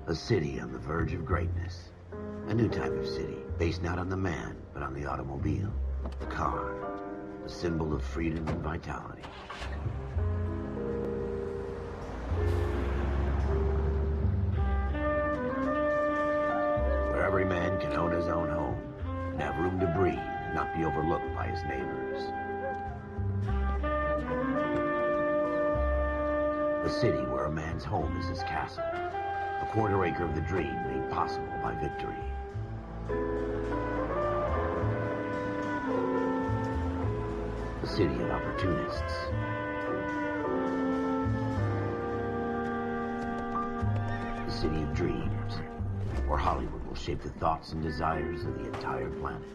A city on the verge of greatness. A new type of city, based not on the man, but on the automobile. The car. The symbol of freedom and vitality. Where every man can own his own home, and have room to breathe, and not be overlooked by his neighbors. A city where a man's home is his castle. A quarter acre of the dream made possible by victory. A city of opportunists. A city of dreams, where Hollywood will shape the thoughts and desires of the entire planet.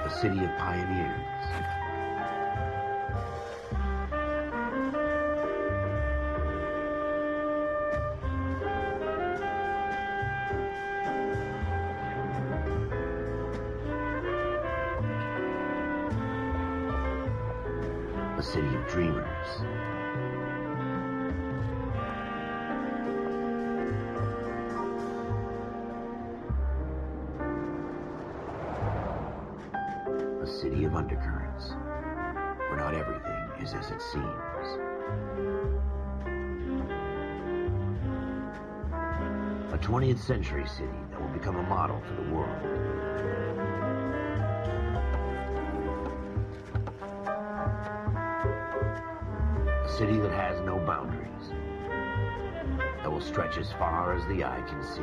A city of pioneers. A city of dreamers. A city of undercurrents, where not everything is as it seems. A 20th century city that will become a model for the world. A city that has no boundaries, that will stretch as far as the eye can see.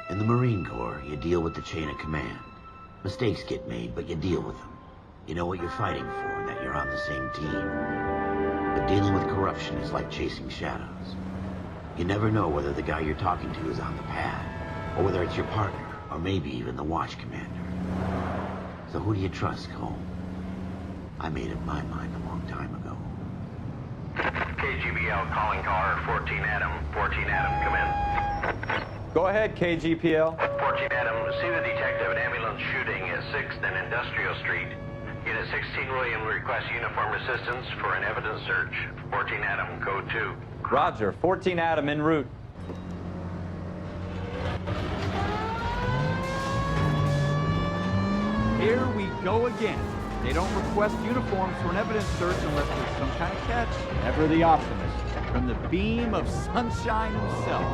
In the Marine Corps, you deal with the chain of command. Mistakes get made, but you deal with them. You know what you're fighting for, and that you're on the same team. But dealing with corruption is like chasing shadows. You never know whether the guy you're talking to is on the pad, or whether it's your partner, or maybe even the watch commander. So who do you trust, Cole? I made up my mind a long time ago. KGBL calling car 14 Adam. 14 Adam, come in. Go ahead, KGPL. 14 Adam, see the detective, an ambulance shooting at 6th and Industrial Street. Unit 16 William requests uniform assistance for an evidence search. 14 Adam, code 2. Roger, 14 Adam en route. Here we go again. They don't request uniforms for an evidence search unless there's some kind of catch. Ever the optimist, from the beam of sunshine himself.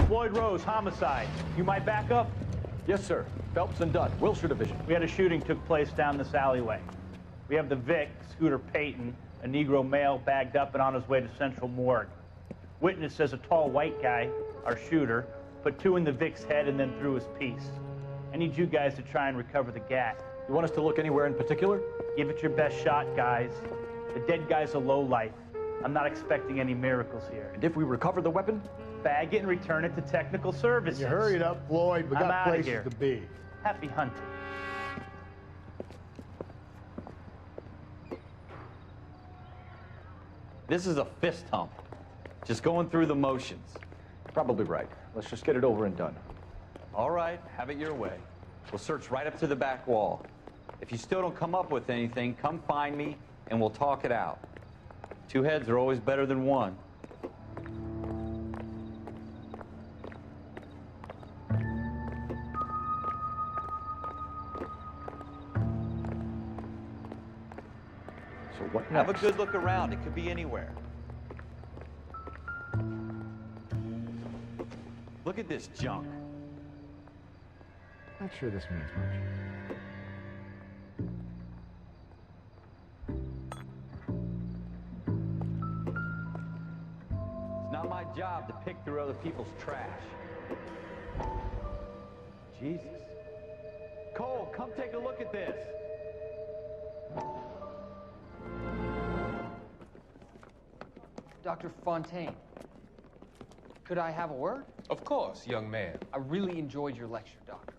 Floyd Rose, homicide. You might back up? Yes, sir. Phelps and Dunn, Wilshire Division. We had a shooting took place down this alleyway. We have the Vic, Scooter Payton, a Negro male bagged up and on his way to Central Morgue. Witness says a tall white guy, our shooter, put 2 in the Vic's head and then threw his piece. I need you guys to try and recover the gat. You want us to look anywhere in particular? Give it your best shot, guys. The dead guy's a lowlife. I'm not expecting any miracles here. And if we recover the weapon? Bag it and return it to technical services. You hurry it up, Floyd. We I'm got outta places here. to be. Happy hunting. This is a fist hump. Just going through the motions. Probably right. Let's just get it over and done. All right, have it your way. We'll search right up to the back wall. If you still don't come up with anything, come find me and we'll talk it out. 2 heads are always better than 1. So what Have a next? good look around. It could be anywhere. Look at this junk. Not sure this means much. It's not my job to pick through other people's trash. Jesus. Cole, come take a look at this. Dr. Fontaine, could I have a word? Of course, young man. I really enjoyed your lecture, Doctor.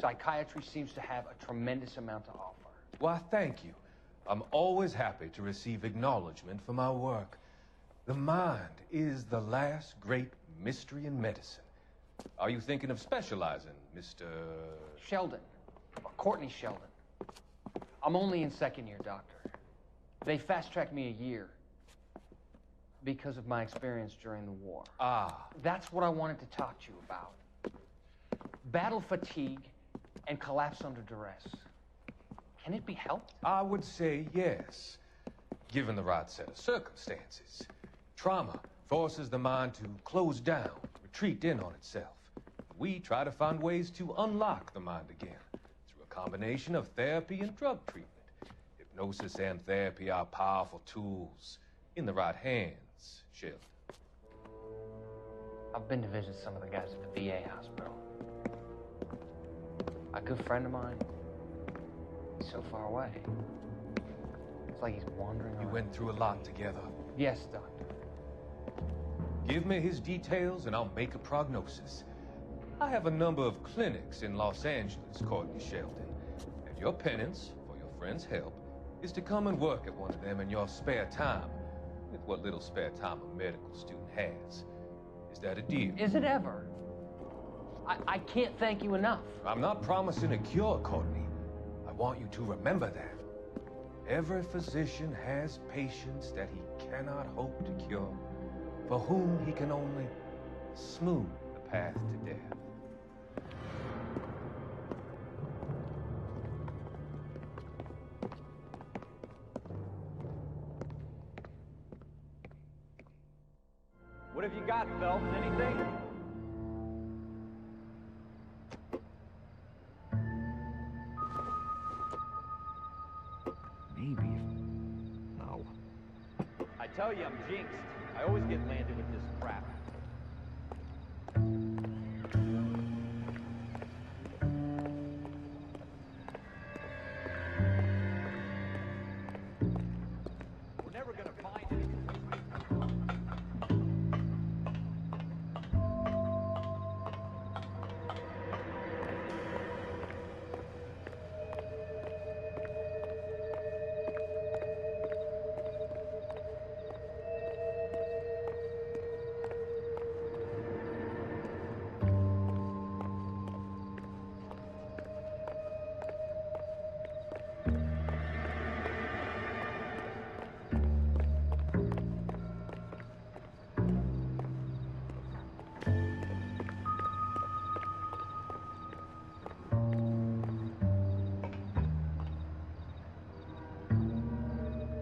Psychiatry seems to have a tremendous amount to offer. Why, thank you. I'm always happy to receive acknowledgement for my work. The mind is the last great mystery in medicine. Are you thinking of specializing, Mr. Sheldon, or Courtney Sheldon. I'm only in second year, Doctor. They fast-tracked me a year because of my experience during the war. Ah. That's what I wanted to talk to you about. Battle fatigue and collapse under duress. Can it be helped? I would say yes, given the right set of circumstances. Trauma forces the mind to close down, retreat in on itself. We try to find ways to unlock the mind again through a combination of therapy and drug treatment. Hypnosis and therapy are powerful tools in the right hands, Sheldon. I've been to visit some of the guys at the VA hospital. A good friend of mine, he's so far away. It's like he's wandering You around. went through a lot together. Yes, Doctor. Give me his details and I'll make a prognosis. I have a number of clinics in Los Angeles, Courtney Sheldon. And your penance, for your friend's help, is to come and work at one of them in your spare time, with what little spare time a medical student has. Is that a deal? Is it ever? I can't thank you enough. I'm not promising a cure, Courtney. I want you to remember that. Every physician has patients that he cannot hope to cure, for whom he can only smooth the path to death. What have you got, Phelps? Anything? Maybe. No. I tell you, I'm jinxed. I always get landed with this crap. We're never gonna find it.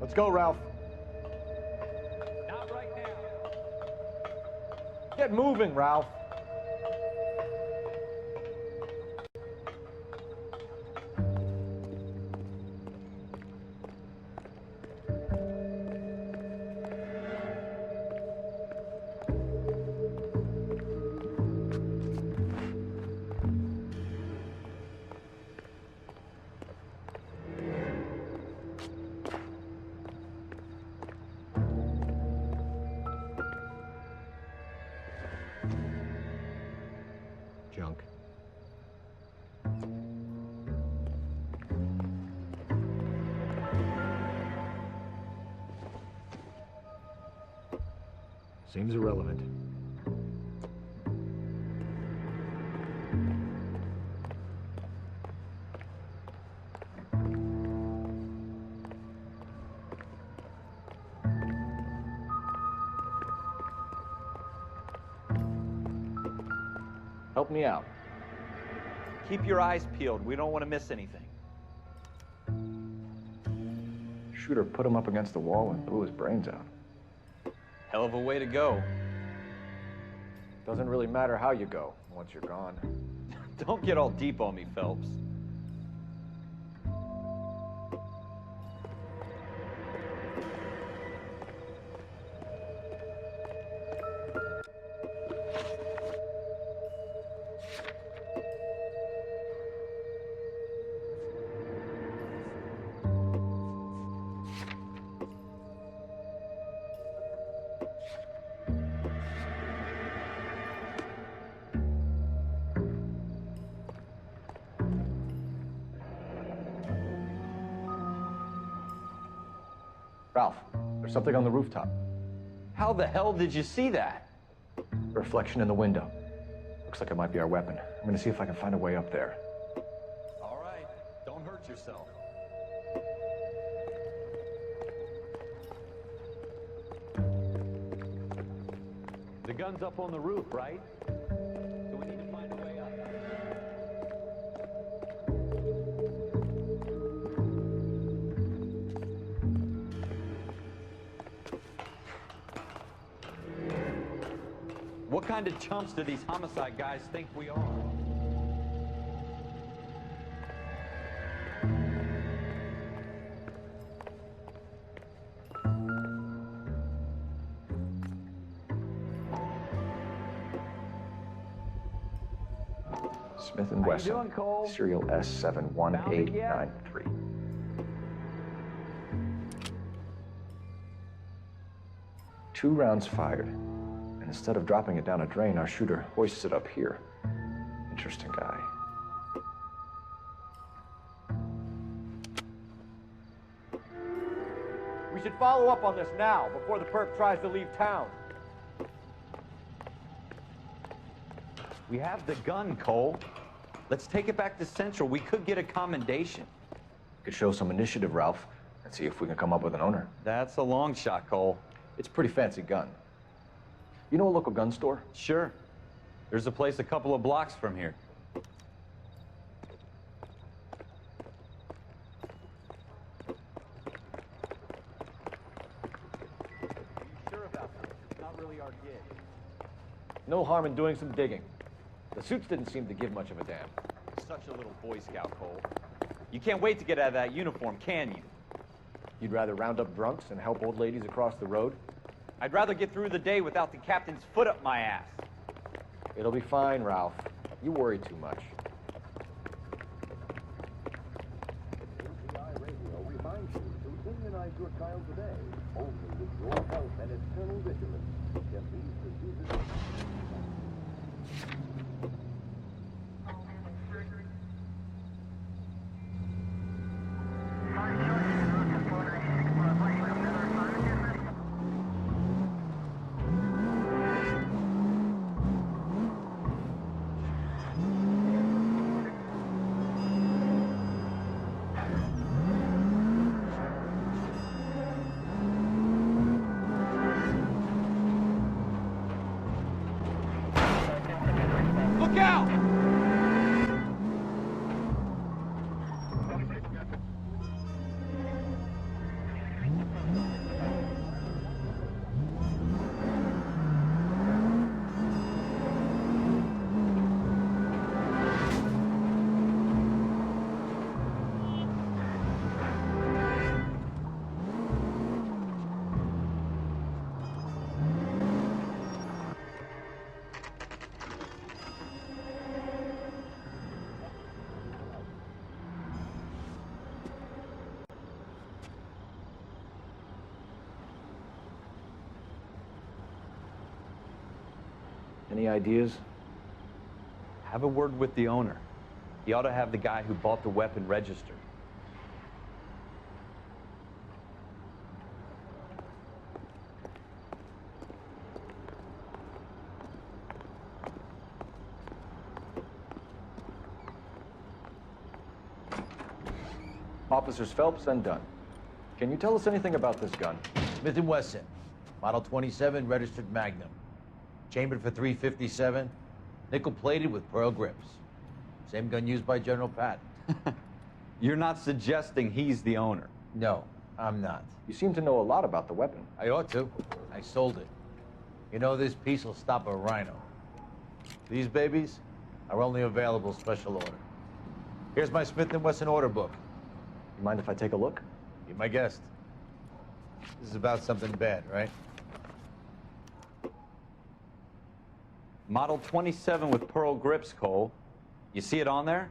Let's go, Ralph. Not right now. Get moving, Ralph. Junk. Seems irrelevant. Help me out. Keep your eyes peeled. We don't want to miss anything. Shooter put him up against the wall and blew his brains out. Hell of a way to go. Doesn't really matter how you go once you're gone. Don't get all deep on me, Phelps. Ralph, there's something on the rooftop. How the hell did you see that? A reflection in the window. Looks like it might be our weapon. I'm gonna see if I can find a way up there. All right, don't hurt yourself. The gun's up on the roof, right? So we need to find a way up. What kind of chumps do these homicide guys think we are? Smith & Wesson, doing, Cole? serial S71893. Two rounds fired, and instead of dropping it down a drain, our shooter hoists it up here. Interesting guy. We should follow up on this now, before the perp tries to leave town. We have the gun, Cole. Let's take it back to Central. We could get a commendation. Could show some initiative, Ralph, and see if we can come up with an owner. That's a long shot, Cole. It's a pretty fancy gun. You know a local gun store? Sure. There's a place a couple of blocks from here. Sure about this? It's not really our gig. No harm in doing some digging. The suits didn't seem to give much of a damn. Such a little Boy Scout, Cole. You can't wait to get out of that uniform, can you? You'd rather round up drunks and help old ladies across the road? I'd rather get through the day without the captain's foot up my ass. It'll be fine, Ralph. You worry too much. hopeI Radio reminds you to immunize your child today, only with your health and eternal vigilance. Get these diseases. Look out! Any ideas? Have a word with the owner. He ought to have the guy who bought the weapon registered. Officers Phelps and Dunn. Can you tell us anything about this gun? Smith & Wesson, Model 27, registered Magnum. Chambered for .357, nickel-plated with pearl grips. Same gun used by General Patton. You're not suggesting he's the owner? No, I'm not. You seem to know a lot about the weapon. I ought to. I sold it. You know, this piece will stop a rhino. These babies are only available special order. Here's my Smith & Wesson order book. You mind if I take a look? Be my guest. This is about something bad, right? Model 27 with pearl grips, Cole. You see it on there?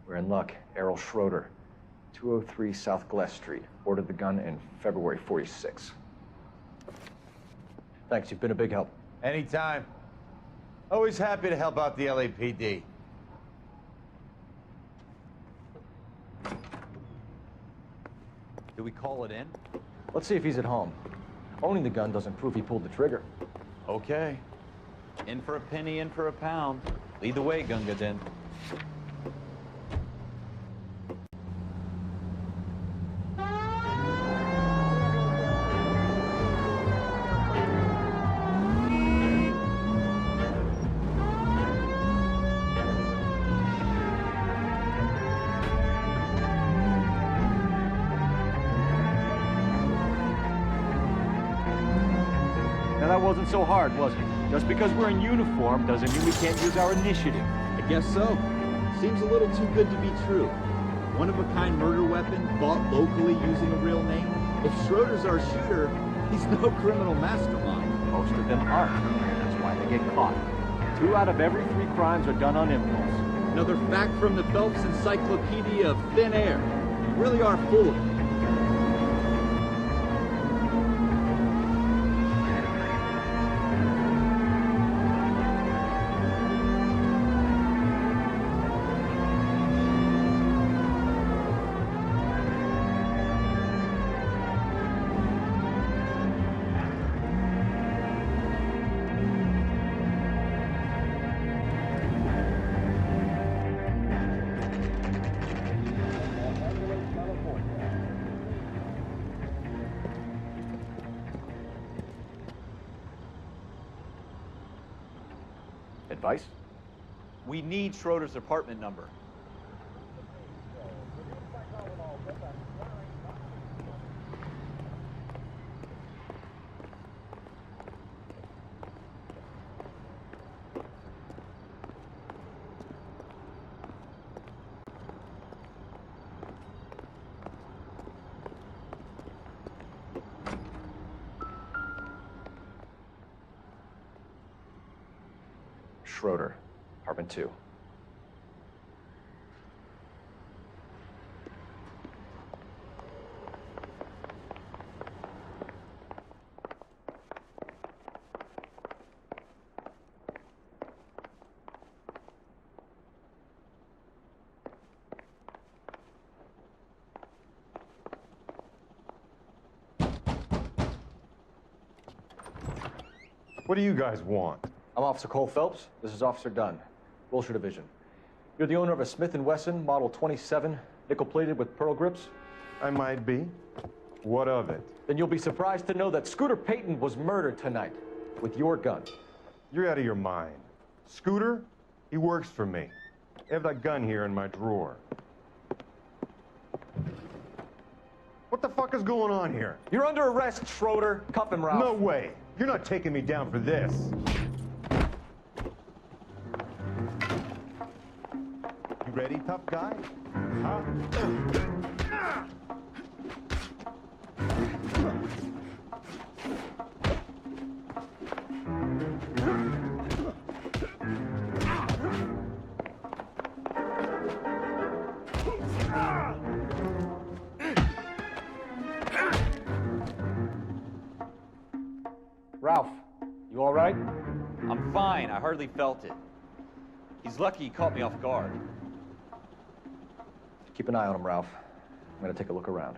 We're in luck. Errol Schroeder. 203 South Glass Street. Ordered the gun in February '46. Thanks, you've been a big help. Anytime. Always happy to help out the LAPD. Do we call it in? Let's see if he's at home. Owning the gun doesn't prove he pulled the trigger. Okay. In for a penny, in for a pound. Lead the way, Gunga Din. That wasn't so hard, was it? Just because we're in uniform doesn't mean we can't use our initiative. I guess so. Seems a little too good to be true. One-of-a-kind murder weapon bought locally using a real name. If Schroeder's our shooter, he's no criminal mastermind. Most of them aren't. That's why they get caught. 2 out of every 3 crimes are done on impulse. Another fact from the Phelps Encyclopedia of Thin Air. You really are full of it. Advice? We need Schroeder's apartment number. Schroeder, apartment 2. What do you guys want? I'm Officer Cole Phelps. This is Officer Dunn, Wilshire Division. You're the owner of a Smith & Wesson Model 27, nickel-plated with pearl grips? I might be. What of it? Then you'll be surprised to know that Scooter Payton was murdered tonight with your gun. You're out of your mind. Scooter? He works for me. I have that gun here in my drawer. What the fuck is going on here? You're under arrest, Schroeder. Cuff him, Ralph. No way. You're not taking me down for this. You ready, tough guy? Huh? Ralph, you all right? I'm fine. I hardly felt it. He's lucky he caught me off guard. Keep an eye on him, Ralph. I'm gonna take a look around.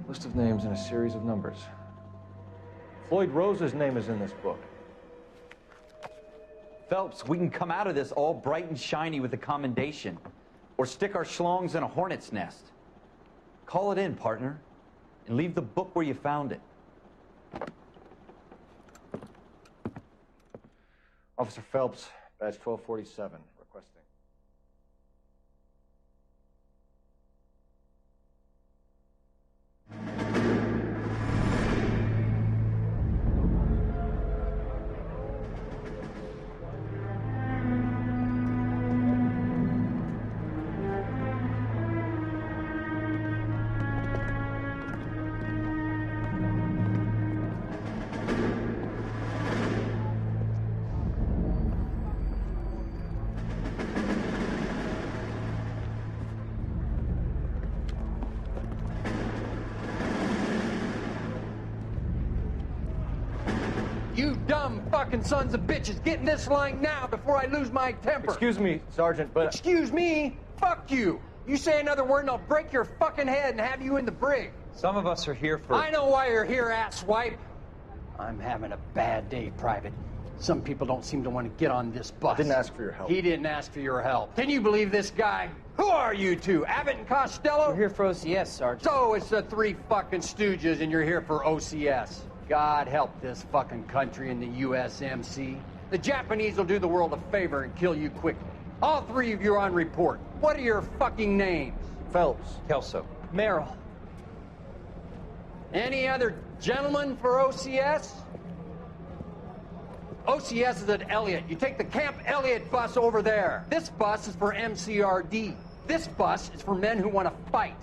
List of names and a series of numbers. Floyd Rose's name is in this book. Phelps, we can come out of this all bright and shiny with a commendation. Or stick our schlongs in a hornet's nest. Call it in, partner. And leave the book where you found it. Officer Phelps, badge 1247, requesting. dumb fucking sons of bitches. Get in this line now before I lose my temper. Excuse me, Sergeant, but... Excuse me? Fuck you. You say another word and I'll break your fucking head and have you in the brig. Some of us are here for... I know why you're here, asswipe. I'm having a bad day, Private. Some people don't seem to want to get on this bus. I didn't ask for your help. He didn't ask for your help. Can you believe this guy? Who are you two? Abbott and Costello? We're here for OCS, Sergeant. So it's the three fucking stooges and you're here for OCS. God help this fucking country and the USMC. The Japanese will do the world a favor and kill you quickly. All three of you are on report. What are your fucking names? Phelps. Kelso. Merrill. Any other gentlemen for OCS? OCS is at Elliott. You take the Camp Elliott bus over there. This bus is for MCRD. This bus is for men who want to fight.